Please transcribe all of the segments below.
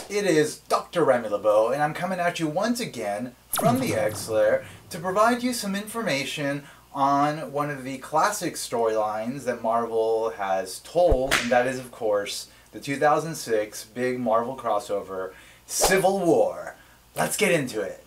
It is Dr. Remy LeBeau, and I'm coming at you once again from the X-Lair to provide you some information on one of the classic storylines that Marvel has told, and that is, of course, the 2006 big Marvel crossover, Civil War. Let's get into it.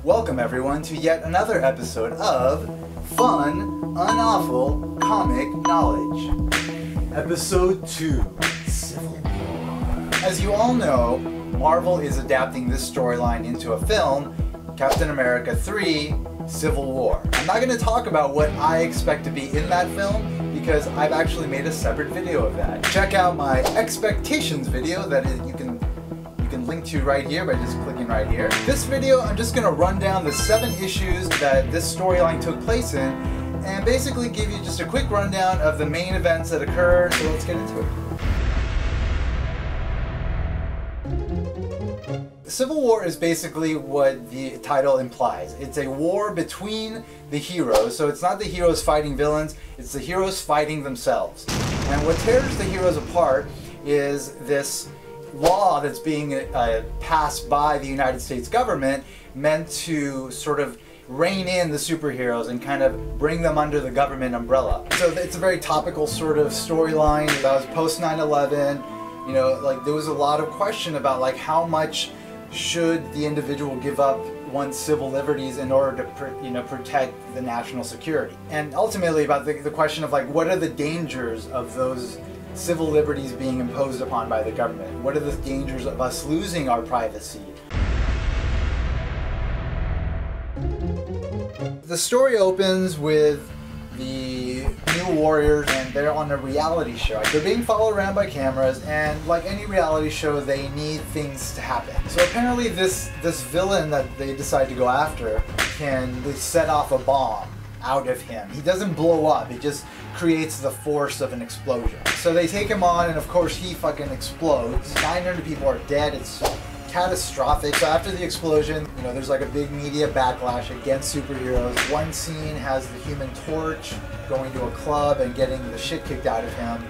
Welcome everyone to yet another episode of Fun, Unawful Comic Knowledge. Episode 2, Civil War. As you all know, Marvel is adapting this storyline into a film, Captain America 3, Civil War. I'm not going to talk about what I expect to be in that film because I've actually made a separate video of that. Check out my expectations video that you can link to right here by just clicking right here. This video, I'm just going to run down the 7 issues that this storyline took place in and basically give you just a quick rundown of the main events that occurred, so let's get into it. Civil War is basically what the title implies. It's a war between the heroes, so it's not the heroes fighting villains, it's the heroes fighting themselves. And what tears the heroes apart is this law that's being passed by the United States government meant to sort of rein in the superheroes and kind of bring them under the government umbrella. So it's a very topical sort of storyline. That was post 9/11. You know, like there was a lot of question about like how much should the individual give up one's civil liberties in order to protect the national security, and ultimately about the question of like what are the dangers of those civil liberties being imposed upon by the government? What are the dangers of us losing our privacy? The story opens with the new warriors, and they're on a reality show. They're being followed around by cameras, and like any reality show, they need things to happen. So apparently this villain that they decide to go after can set off a bomb out of him. He doesn't blow up, it just creates the force of an explosion. So they take him on, and of course he fucking explodes. 900 people are dead, it's catastrophic. So after the explosion, you know, there's like a big media backlash against superheroes. One scene has the Human Torch going to a club and getting the shit kicked out of him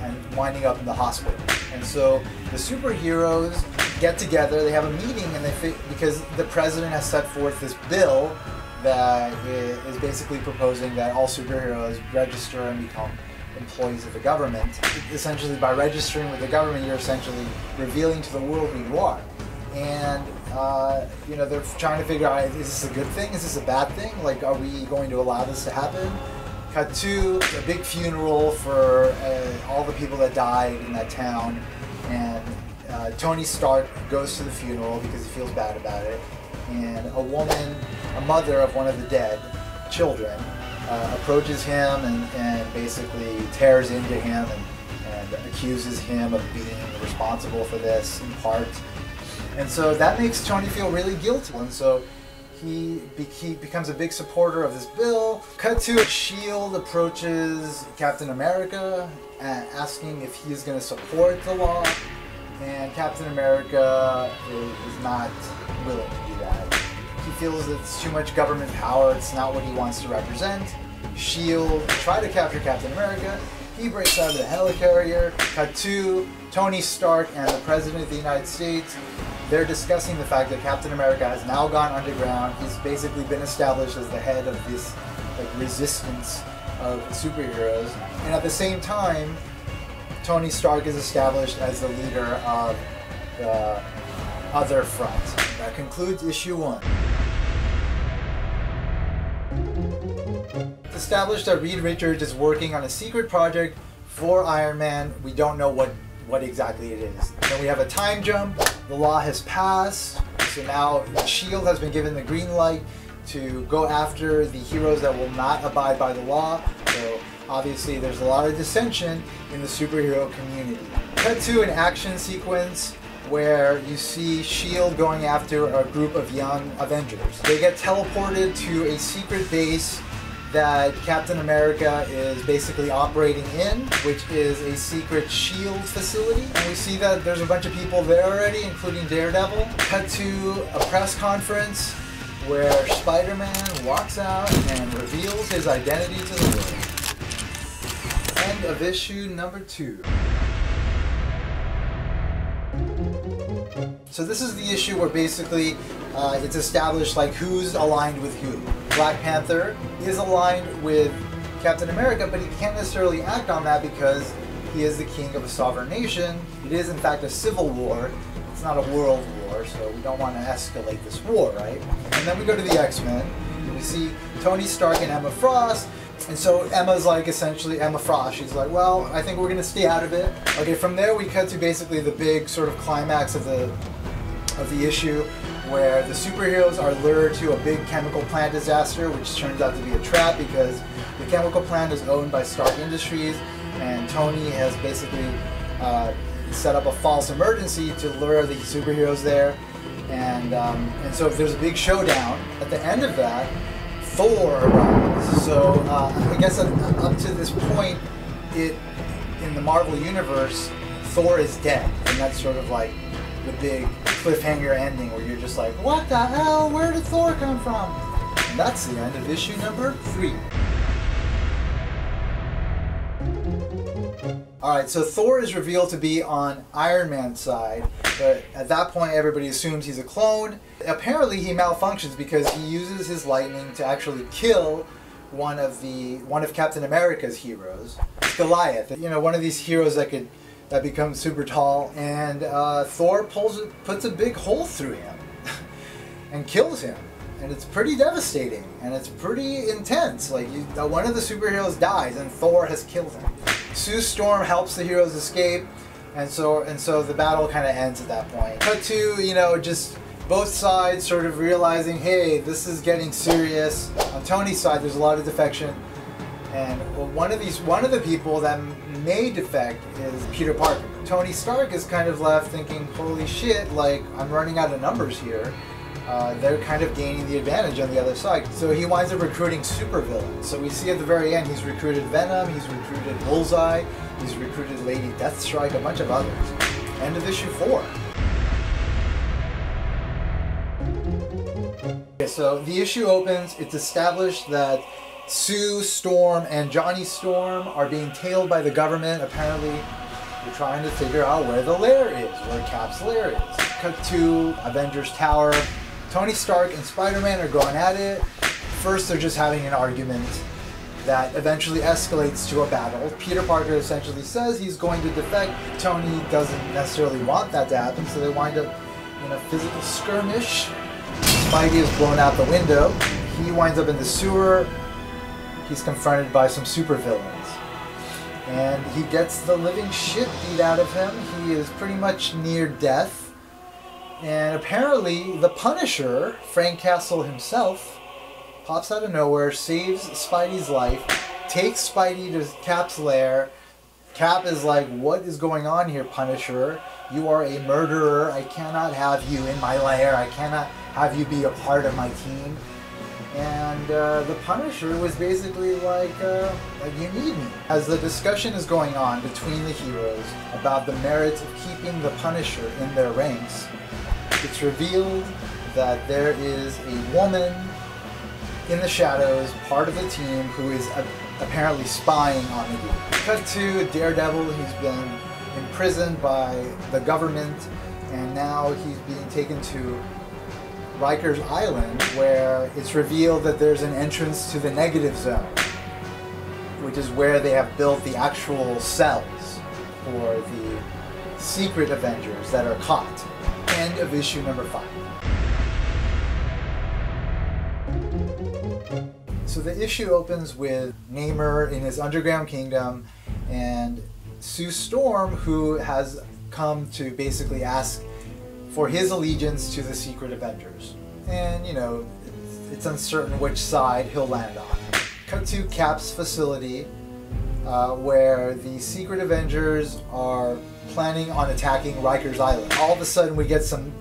and winding up in the hospital. And so the superheroes get together, they have a meeting, and because the president has set forth this bill that is basically proposing that all superheroes register and become employees of the government. Essentially, by registering with the government, you're essentially revealing to the world who you are. And you know, they're trying to figure out, is this a good thing? Is this a bad thing? Like, are we going to allow this to happen? Cut to a big funeral for all the people that died in that town, and Tony Stark goes to the funeral because he feels bad about it. And a woman, a mother of one of the dead children, approaches him and basically tears into him and accuses him of being responsible for this in part. And so that makes Tony feel really guilty. And so he becomes a big supporter of this bill. Cut to S.H.I.E.L.D. approaches Captain America asking if he's going to support the law. And Captain America is not willing to do that. He feels it's too much government power, it's not what he wants to represent. S.H.I.E.L.D. try to capture Captain America. He breaks out of the helicarrier. Cut to Tony Stark and the President of the United States. They're discussing the fact that Captain America has now gone underground. He's basically been established as the head of this like resistance of superheroes. And at the same time, Tony Stark is established as the leader of the other front. That concludes issue 1. It's established that Reed Richards is working on a secret project for Iron Man. We don't know what exactly it is. Then we have a time jump. The law has passed. So now S.H.I.E.L.D. has been given the green light to go after the heroes that will not abide by the law. So obviously there's a lot of dissension in the superhero community. Cut to an action sequence where you see S.H.I.E.L.D. going after a group of young Avengers. They get teleported to a secret base that Captain America is basically operating in, which is a secret S.H.I.E.L.D. facility. And we see that there's a bunch of people there already, including Daredevil. Cut to a press conference where Spider-Man walks out and reveals his identity to the world. End of issue number 2. So this is the issue where basically it's established like who's aligned with who. Black Panther is aligned with Captain America, but he can't necessarily act on that because he is the king of a sovereign nation. It is in fact a civil war. It's not a world war, so we don't want to escalate this war, right? And then we go to the X-Men. We see Tony Stark and Emma Frost. And so Emma's like essentially Emma Frost. She's like, well, I think we're gonna stay out of it. Okay, from there we cut to basically the big sort of climax of the issue, where the superheroes are lured to a big chemical plant disaster, which turns out to be a trap because the chemical plant is owned by Stark Industries, and Tony has basically set up a false emergency to lure the superheroes there. And so there's a big showdown. At the end of that, Thor arrives. So I guess up to this point, in the Marvel Universe, Thor is dead, and that's sort of like the big cliffhanger ending where you're just like, what the hell? Where did Thor come from? And that's the end of issue number 3. Alright, so Thor is revealed to be on Iron Man's side, but at that point everybody assumes he's a clone. Apparently he malfunctions because he uses his lightning to actually kill one of Captain America's heroes, Goliath. You know, one of these heroes that becomes super tall, and Thor puts a big hole through him and kills him. And it's pretty devastating, and it's pretty intense. Like, one of the superheroes dies, and Thor has killed him. Sue Storm helps the heroes escape, and so the battle kind of ends at that point. Cut to, you know, just both sides sort of realizing, hey, this is getting serious. On Tony's side, there's a lot of defection, and one of the people that may defect is Peter Parker. Tony Stark is kind of left thinking, holy shit, like, I'm running out of numbers here. They're kind of gaining the advantage on the other side. So he winds up recruiting supervillains. So we see at the very end, he's recruited Venom, he's recruited Bullseye, he's recruited Lady Deathstrike, a bunch of others. End of issue 4. Okay, so the issue opens, it's established that Sue Storm and Johnny Storm are being tailed by the government. Apparently, they're trying to figure out where the lair is, where Cap's lair is. Cut to Avengers Tower. Tony Stark and Spider-Man are going at it. First, they're just having an argument that eventually escalates to a battle. Peter Parker essentially says he's going to defect. Tony doesn't necessarily want that to happen, so they wind up in a physical skirmish. Spidey is blown out the window. He winds up in the sewer. He's confronted by some supervillains. And he gets the living shit beat out of him. He is pretty much near death. And apparently the Punisher, Frank Castle himself, pops out of nowhere, saves Spidey's life, takes Spidey to Cap's lair. Cap is like, what is going on here, Punisher? You are a murderer. I cannot have you in my lair. I cannot have you be a part of my team. And the Punisher was basically like, you need me. As the discussion is going on between the heroes about the merits of keeping the Punisher in their ranks, it's revealed that there is a woman in the shadows, part of the team, who is apparently spying on the group. Cut to Daredevil. He's been imprisoned by the government, and now he's being taken to Rikers Island, where it's revealed that there's an entrance to the negative zone, which is where they have built the actual cells for the secret Avengers that are caught. End of issue number 5. So the issue opens with Namor in his underground kingdom, and Sue Storm, who has come to basically ask for his allegiance to the secret Avengers. And, you know, it's uncertain which side he'll land on. Cut to Cap's facility. where the Secret Avengers are planning on attacking Riker's Island. All of a sudden we get some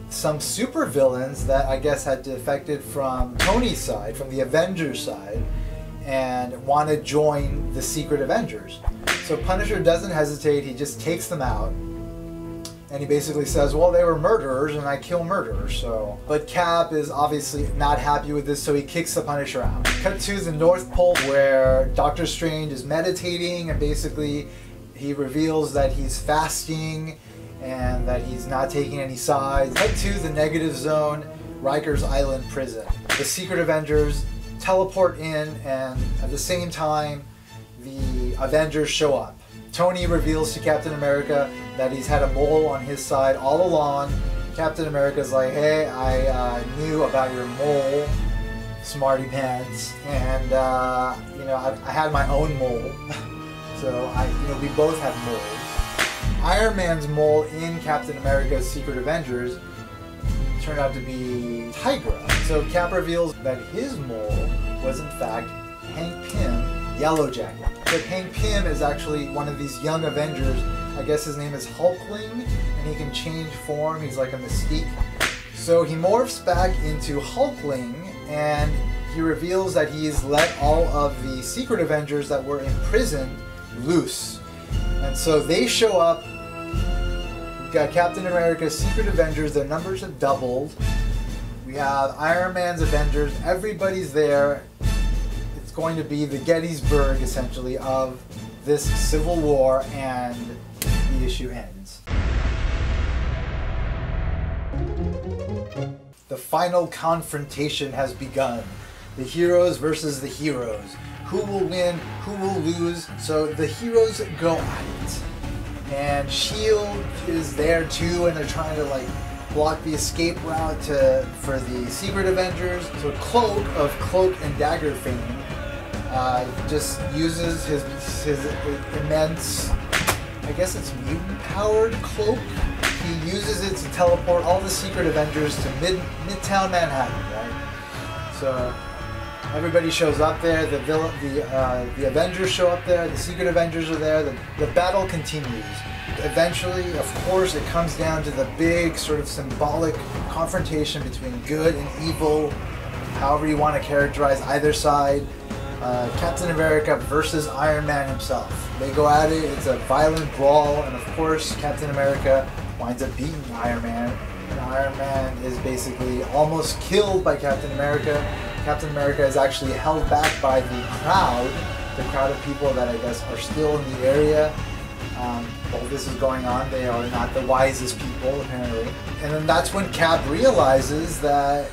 super villains that I guess had defected from Tony's side, from the Avengers side, and want to join the Secret Avengers. So Punisher doesn't hesitate, he just takes them out. And he basically says, well, they were murderers and I kill murderers, so. But Cap is obviously not happy with this, so he kicks the Punisher out. Cut to the North Pole where Doctor Strange is meditating, and basically he reveals that he's fasting and that he's not taking any sides. Cut to the Negative Zone, Riker's Island prison. The Secret Avengers teleport in, and at the same time, the Avengers show up. Tony reveals to Captain America that he's had a mole on his side all along. Captain America's like, hey, I knew about your mole, smarty pants, and you know, I had my own mole. So we both have moles. Iron Man's mole in Captain America's Secret Avengers turned out to be Tigra. So Cap reveals that his mole was in fact Hank Pym, Yellow Jacket. But Hank Pym is actually one of these young Avengers. I guess his name is Hulkling, and he can change form. He's like a Mystique. So he morphs back into Hulkling, and he reveals that he's let all of the Secret Avengers that were imprisoned loose. And so they show up. We've got Captain America's Secret Avengers. Their numbers have doubled. We have Iron Man's Avengers. Everybody's there. It's going to be the Gettysburg, essentially, of this Civil War, and the issue ends. The final confrontation has begun. The heroes versus the heroes. Who will win? Who will lose? So the heroes go at it. And S.H.I.E.L.D. is there too, and they're trying to like block the escape route for the Secret Avengers. So Cloak of Cloak and Dagger fame just uses his immense, I guess it's mutant-powered cloak. He uses it to teleport all the Secret Avengers to Midtown Manhattan, right? So everybody shows up there. The Avengers show up there. The Secret Avengers are there. The battle continues. Eventually, of course, it comes down to the big sort of symbolic confrontation between good and evil, however you want to characterize either side. Captain America versus Iron Man himself. They go at it, it's a violent brawl, and of course Captain America winds up beating Iron Man. And Iron Man is basically almost killed by Captain America. Captain America is actually held back by the crowd of people that I guess are still in the area. While this is going on, they are not the wisest people, apparently. And then that's when Cap realizes that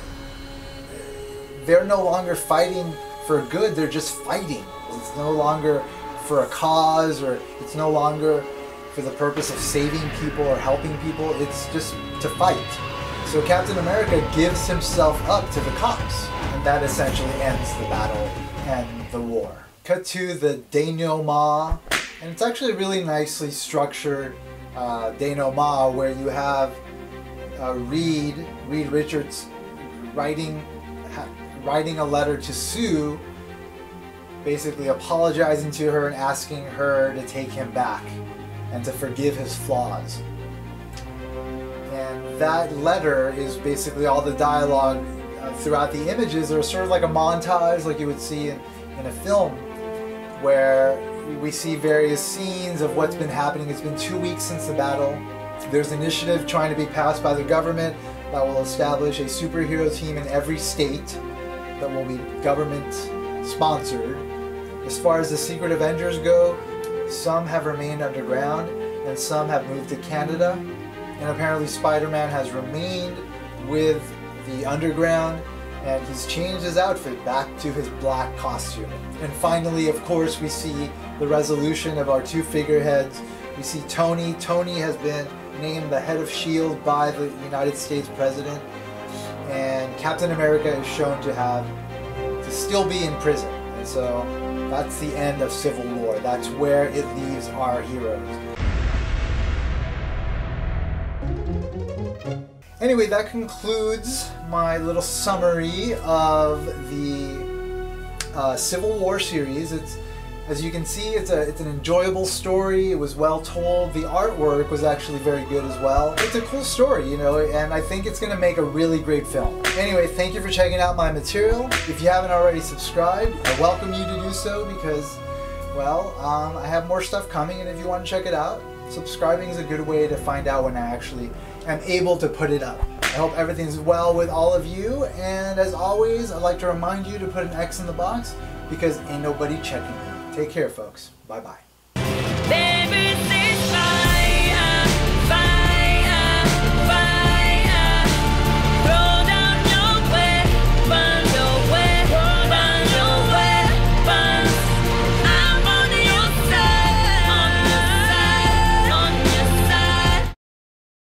they're no longer fighting for good, they're just fighting. It's no longer for a cause, or it's no longer for the purpose of saving people or helping people, it's just to fight. So Captain America gives himself up to the cops, and that essentially ends the battle and the war. Cut to the denouement, and it's actually a really nicely structured denouement where you have Reed Richards writing a letter to Sue, basically apologizing to her and asking her to take him back and to forgive his flaws. And that letter is basically all the dialogue throughout the images. Are sort of like a montage like you would see in a film, where we see various scenes of what's been happening. It's been 2 weeks since the battle. There's an initiative trying to be passed by the government that will establish a superhero team in every state that will be government sponsored. As far as the Secret Avengers go, some have remained underground and some have moved to Canada, and apparently Spider-Man has remained with the underground, and he's changed his outfit back to his black costume. And finally, of course, we see the resolution of our two figureheads. We see Tony. Tony has been named the head of S.H.I.E.L.D. by the United States President, and Captain America is shown to still be in prison. And so that's the end of Civil War. That's where it leaves our heroes. Anyway, that concludes my little summary of the Civil War series. As you can see, it's an enjoyable story. It was well told. The artwork was actually very good as well. It's a cool story, you know, and I think it's gonna make a really great film. Anyway, thank you for checking out my material. If you haven't already subscribed, I welcome you to do so because, well, I have more stuff coming, and if you want to check it out, subscribing is a good way to find out when I actually am able to put it up. I hope everything's well with all of you, and as always, I'd like to remind you to put an X in the box because ain't nobody checking you. Take care, folks. Bye-bye.